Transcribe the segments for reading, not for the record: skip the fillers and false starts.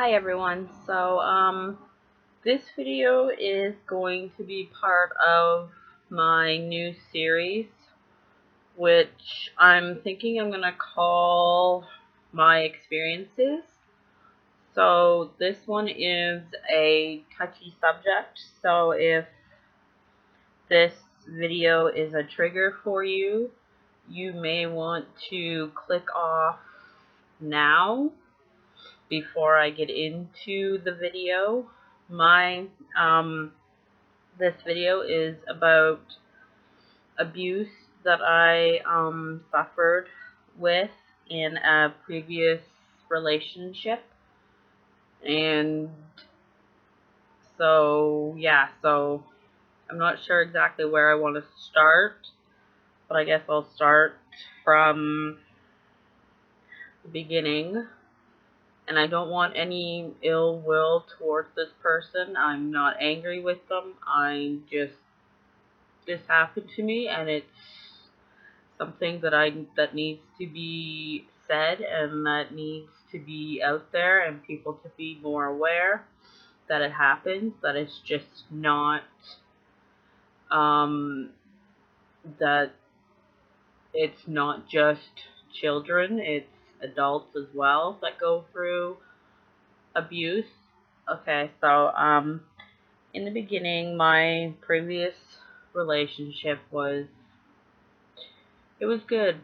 Hi everyone. This video is going to be part of my new series, which I'm thinking I'm gonna call my experiences. So this one is a touchy subject, so if this video is a trigger for you, you may want to click off now before I get into the video. My This video is about abuse that I suffered with in a previous relationship. And so I'm not sure exactly where I want to start, but I guess I'll start from the beginning. And I don't want any ill will towards this person. I'm not angry with them. This happened to me, and it's something that needs to be said, and that needs to be out there, and people to be more aware that it happens. That it's just not that it's not just children. It's adults as well that go through abuse. Okay, so in the beginning, my previous relationship was good.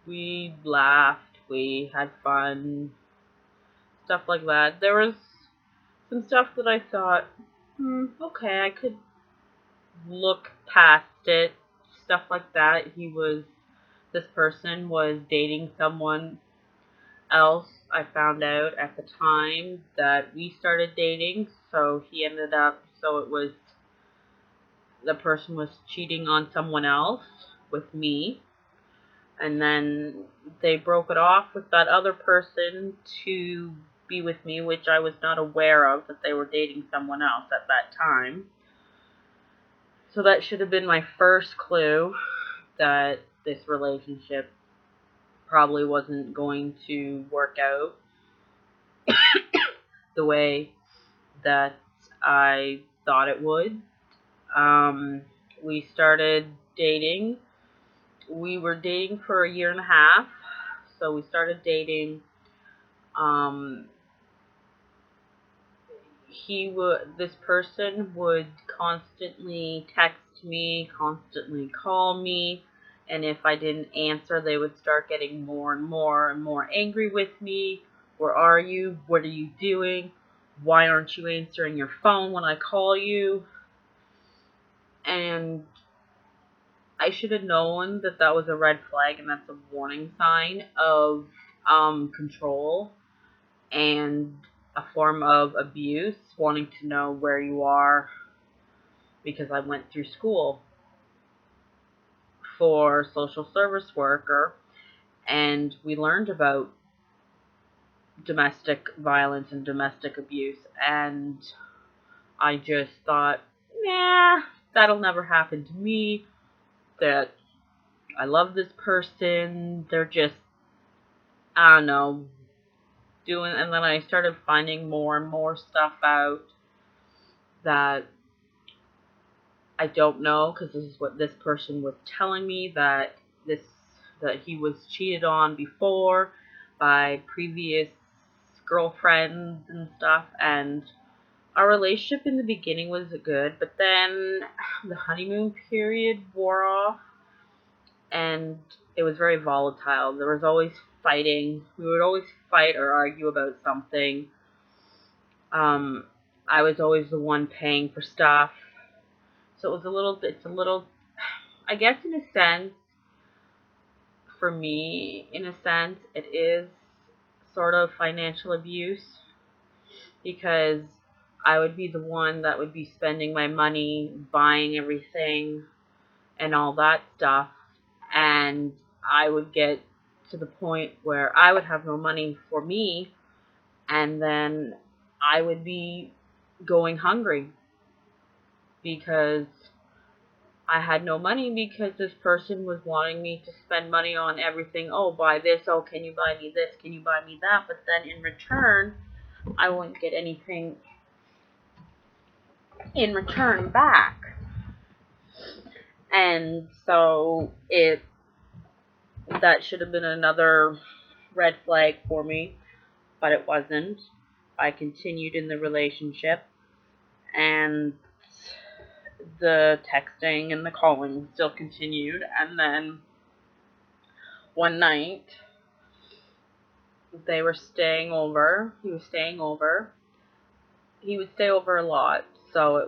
We laughed, we had fun, stuff like that. There was some stuff that I thought, okay, I could look past it. Stuff like that. This person was dating someone else. I found out at the time that we started dating, so the person was cheating on someone else with me. And then they broke it off with that other person to be with me, which I was not aware of, that they were dating someone else at that time. So that should have been my first clue that this relationship probably wasn't going to work out the way that I thought it would. We started dating. We were dating for a year and a half. So we started dating. This person would constantly text me, constantly call me, and if I didn't answer, they would start getting more and more and more angry with me. Where are you? What are you doing? Why aren't you answering your phone when I call you? And I should have known that that was a red flag, and that's a warning sign of control and a form of abuse, wanting to know where you are, because I went through school for social service worker, and we learned about domestic violence and domestic abuse, and I just thought, nah, that'll never happen to me, that I love this person, they're just, I don't know, and then I started finding more and more stuff out that I don't know, because this is what this person was telling me, that he was cheated on before by previous girlfriends and stuff, and our relationship in the beginning was good, but then the honeymoon period wore off, and it was very volatile. There was always fighting. We would always fight or argue about something. I was always the one paying for stuff. So it's a little, I guess in a sense, for me, in a sense, it is sort of financial abuse, because I would be the one that would be spending my money, buying everything, and all that stuff, and I would get to the point where I would have no money for me, and then I would be going hungry because I had no money, because this person was wanting me to spend money on everything. Oh, buy this. Oh, can you buy me this? Can you buy me that? But then in return, I wouldn't get anything in return back. And so that should have been another red flag for me, but it wasn't. I continued in the relationship, and the texting and the calling still continued. And then one night, they were staying over. He was staying over. He would stay over a lot, so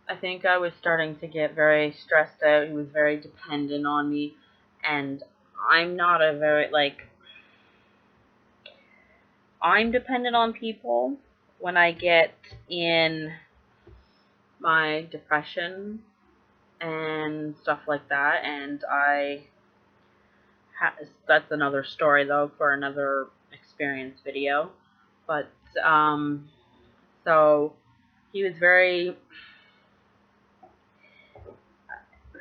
I think I was starting to get very stressed out. He was very dependent on me, and I'm not a very, I'm dependent on people when I get in my depression and stuff like that, and that's another story though for another experience video. But so he was very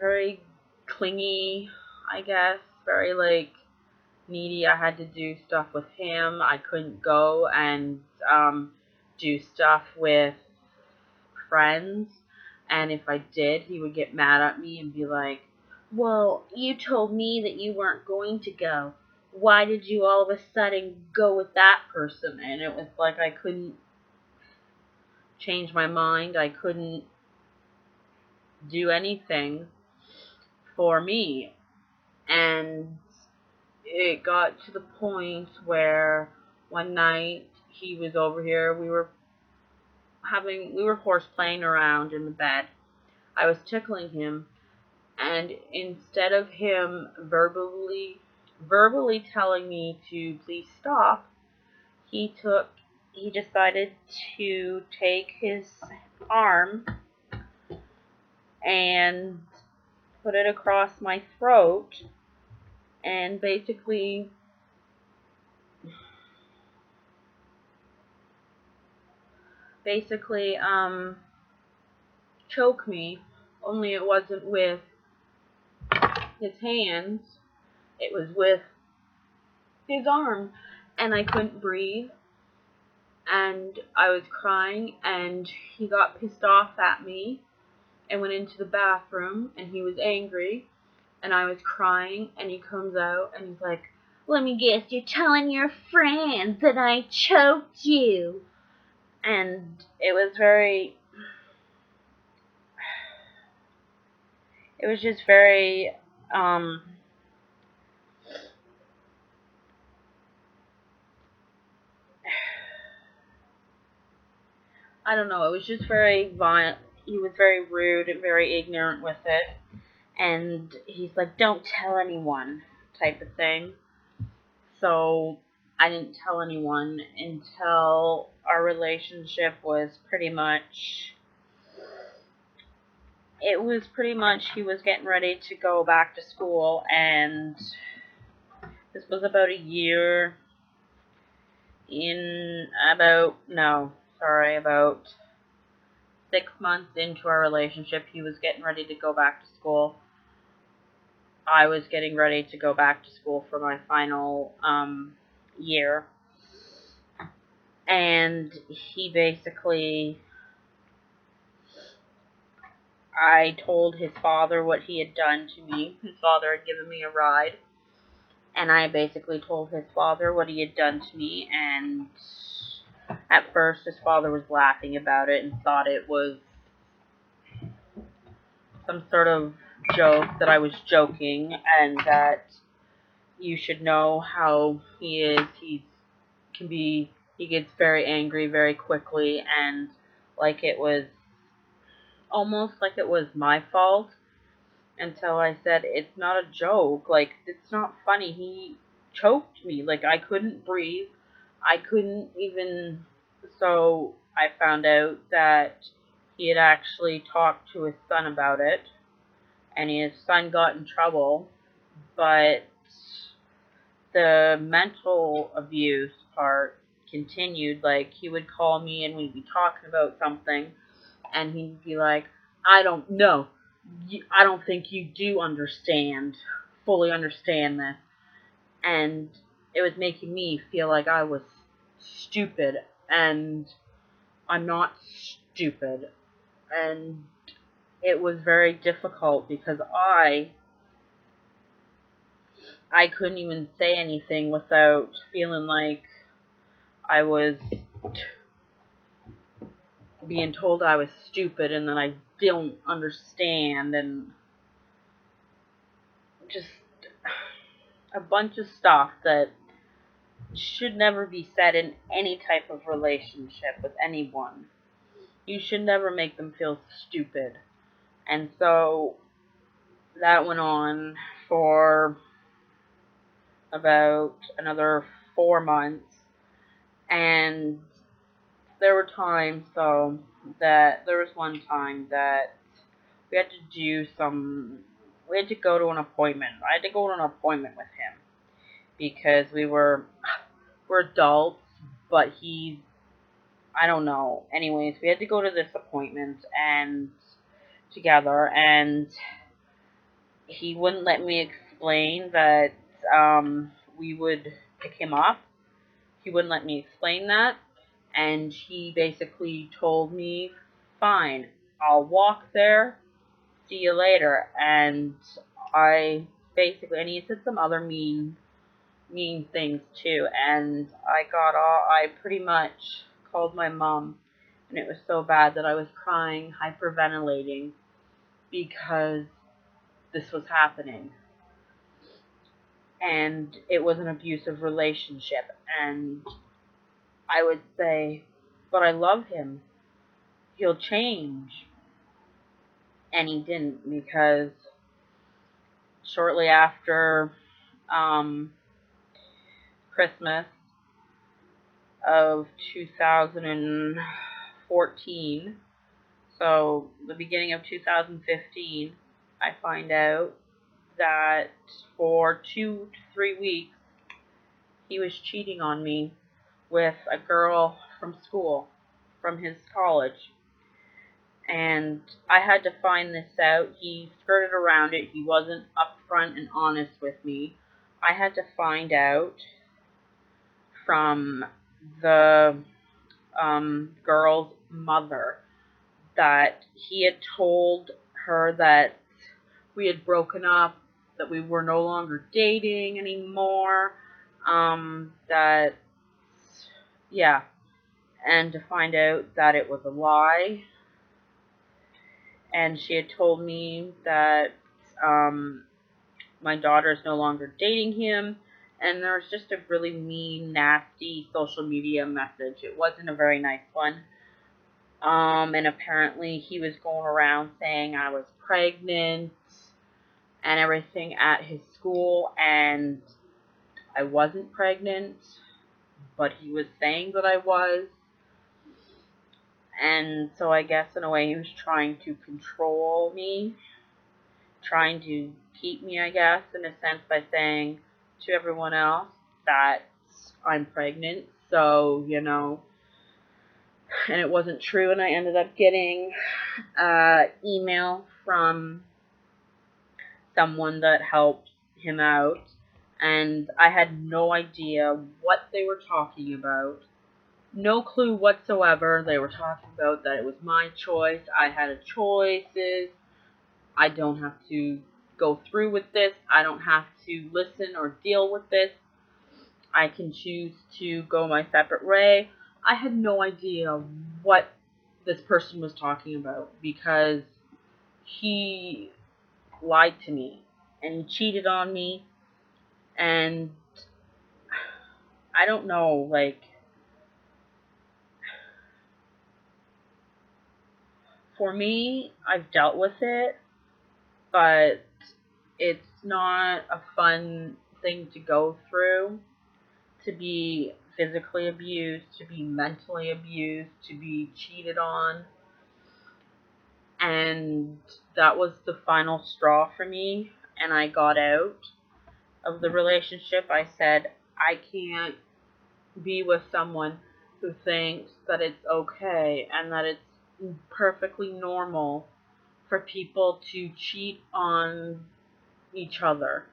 very clingy, I guess, very needy. I had to do stuff with him. I couldn't go and do stuff with friends, and if I did, he would get mad at me and be like, well, you told me that you weren't going to go. Why did you all of a sudden go with that person? And it was like I couldn't change my mind. I couldn't do anything for me. And it got to the point where one night he was over here. We were horse playing around in the bed. I was tickling him, and instead of him verbally telling me to please stop, he decided to take his arm and put it across my throat and basically choke me, only it wasn't with his hands, it was with his arm, and I couldn't breathe, and I was crying, and he got pissed off at me and went into the bathroom, and he was angry, and I was crying, and he comes out, and he's like, let me guess, you're telling your friends that I choked you. And it was just very, I don't know, it was just very violent. He was very rude and very ignorant with it. And he's like, don't tell anyone, type of thing. So I didn't tell anyone until our relationship was pretty much, he was getting ready to go back to school, and this was about 6 months into our relationship. He was getting ready to go back to school. I was getting ready to go back to school for my final year. And he basically, I told his father what he had done to me. His father had given me a ride. And I basically told his father what he had done to me. And at first his father was laughing about it and thought it was some sort of joke, that I was joking, and that you should know how he is. He gets very angry very quickly, and it was almost like it was my fault, until I said, it's not a joke, it's not funny. He choked me, I couldn't breathe, I couldn't even, so I found out that he had actually talked to his son about it, and his son got in trouble, but the mental abuse part continued. He would call me and we'd be talking about something, and he'd be like, I don't know. I don't think you do fully understand this. And it was making me feel like I was stupid, and I'm not stupid. And it was very difficult because I couldn't even say anything without feeling like I was being told I was stupid and that I don't understand, and just a bunch of stuff that should never be said in any type of relationship with anyone. You should never make them feel stupid. And so that went on for about another 4 months. And there were times, though, that there was one time that we had we had to go to an appointment. I had to go to an appointment with him because we're adults, but I don't know. Anyways, we had to go to this appointment and together, and he wouldn't let me explain that we would pick him up. He wouldn't let me explain that, and he basically told me, "Fine, I'll walk there. See you later." And and he said some other mean things too. And I pretty much called my mom, and it was so bad that I was crying, hyperventilating, because this was happening. And it was an abusive relationship. And I would say, but I love him. He'll change. And he didn't, because shortly after Christmas of 2014, so the beginning of 2015, I find out that for 2 to 3 weeks he was cheating on me with a girl from school, from his college. And I had to find this out. He skirted around it. He wasn't upfront and honest with me. I had to find out from the girl's mother that he had told her that we had broken up, that we were no longer dating anymore, that, yeah, and to find out that it was a lie. And she had told me that my daughter is no longer dating him, and there was just a really mean, nasty social media message. It wasn't a very nice one. And apparently he was going around saying I was pregnant and everything at his school, and I wasn't pregnant, but he was saying that I was. And so I guess in a way he was trying to control me, trying to keep me, I guess, in a sense, by saying to everyone else that I'm pregnant. So, and it wasn't true, and I ended up getting an email from someone that helped him out, and I had no idea what they were talking about. No clue whatsoever. They were talking about that it was my choice. I had a choices. I don't have to go through with this. I don't have to listen or deal with this. I can choose to go my separate way. I had no idea what this person was talking about, because he lied to me and he cheated on me, and I don't know, like, for me, I've dealt with it, but it's not a fun thing to go through, to be physically abused, to be mentally abused, to be cheated on. And that was the final straw for me, and I got out of the relationship. I said, I can't be with someone who thinks that it's okay and that it's perfectly normal for people to cheat on each other,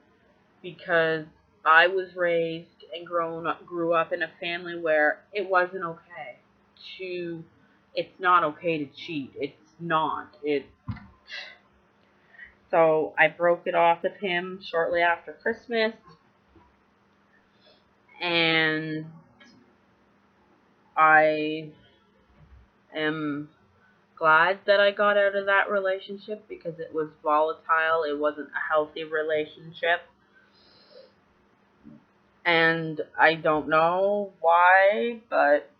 because I was raised and grew up in a family where it wasn't okay to, it's not okay to cheat. It's not. So I broke it off with him shortly after Christmas, and I am glad that I got out of that relationship because it was volatile. It wasn't a healthy relationship. And I don't know why, but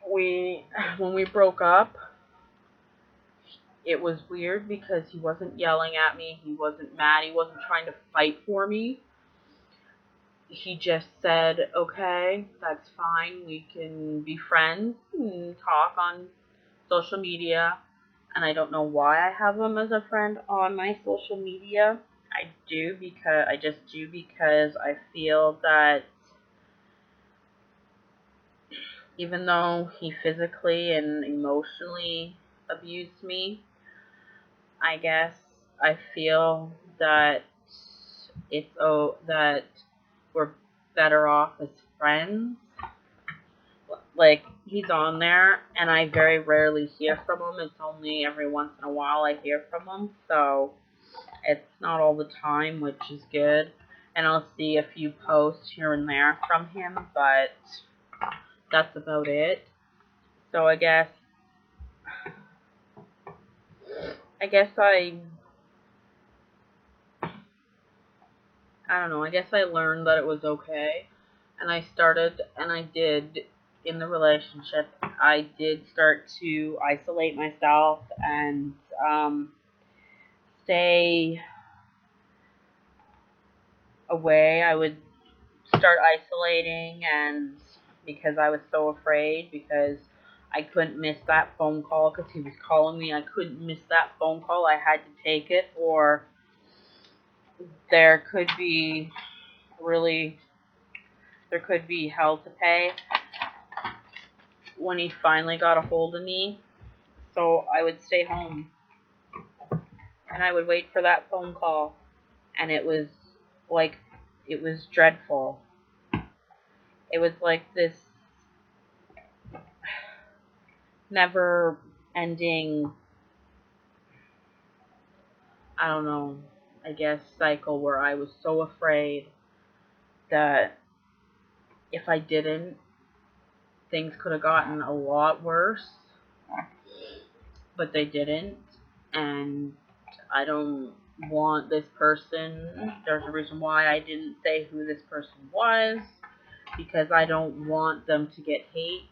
when we broke up, it was weird because he wasn't yelling at me, he wasn't mad, he wasn't trying to fight for me. He just said, okay, that's fine, we can be friends and talk on social media. And I don't know why I have him as a friend on my social media. I just do because I feel that even though he physically and emotionally abused me, I guess I feel that that we're better off as friends. Like, he's on there, and I very rarely hear from him. It's only every once in a while I hear from him, so it's not all the time, which is good. And I'll see a few posts here and there from him, but that's about it. So I guess I don't know, I guess I learned that it was okay. And I did, in the relationship, I did start to isolate myself and stay away. I would start isolating, and because I was so afraid, because I couldn't miss that phone call because he was calling me. I couldn't miss that phone call. I had to take it, or there could be really there could be hell to pay when he finally got a hold of me. So I would stay home and I would wait for that phone call, and like it was dreadful. It was like this never ending, I don't know, I guess cycle where I was so afraid that if I didn't, things could have gotten a lot worse, but they didn't. And I don't want this person. There's a reason why I didn't say who this person was, because I don't want them to get hate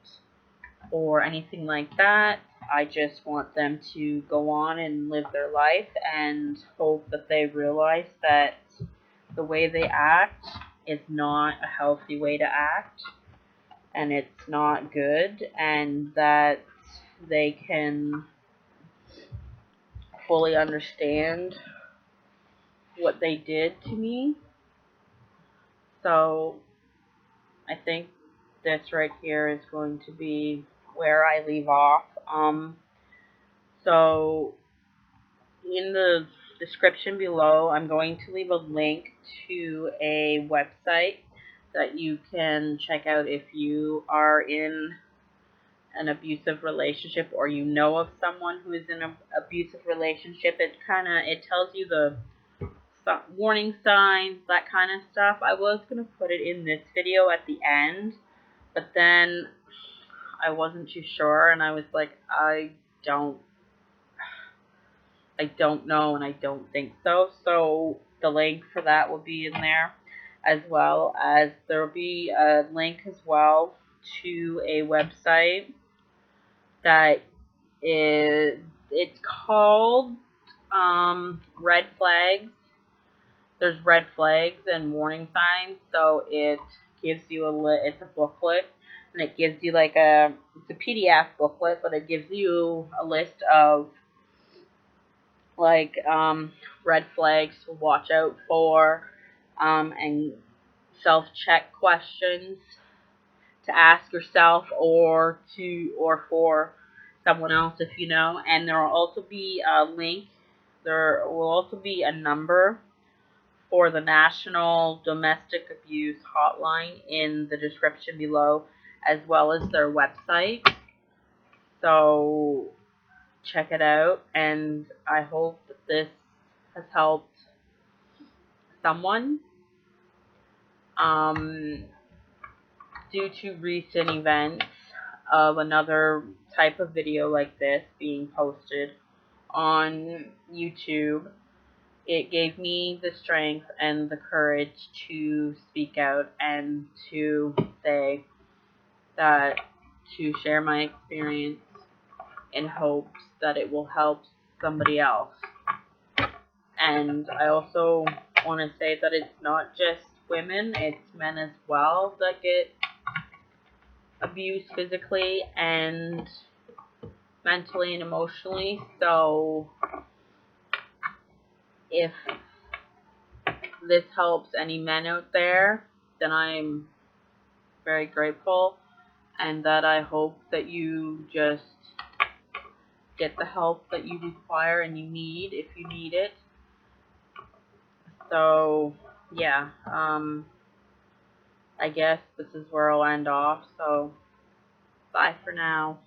or anything like that. I just want them to go on and live their life and hope that they realize that the way they act is not a healthy way to act, and it's not good, and that they can fully understand what they did to me. So I think this right here is going to be where I leave off. So in the description below, I'm going to leave a link to a website that you can check out if you are in an abusive relationship, or you know of someone who is in an abusive relationship. It tells you the warning signs, that kind of stuff. I was going to put it in this video at the end, but then I wasn't too sure, and I was like, don't I don't know, and I don't think so. So the link for that will be in there, as well as there will be a link as well to a website that it's called Red Flags. There's red flags and warning signs, so it gives you it's a booklet, and it gives you it's a PDF booklet, but it gives you a list of like red flags to watch out for, and self-check questions to ask yourself or for someone else if you know. And there will also be a link. There will also be a number for the National Domestic Abuse Hotline in the description below, as well as their website. So check it out, and I hope that this has helped someone. Due to recent events of another type of video like this being posted on YouTube, it gave me the strength and the courage to speak out and to say that, to share my experience in hopes that it will help somebody else. And I also want to say that it's not just women, it's men as well that get abused physically and mentally and emotionally. So if this helps any men out there, then I'm very grateful, and that I hope that you just get the help that you require and you need if you need it. So yeah, I guess this is where I'll end off. So bye for now.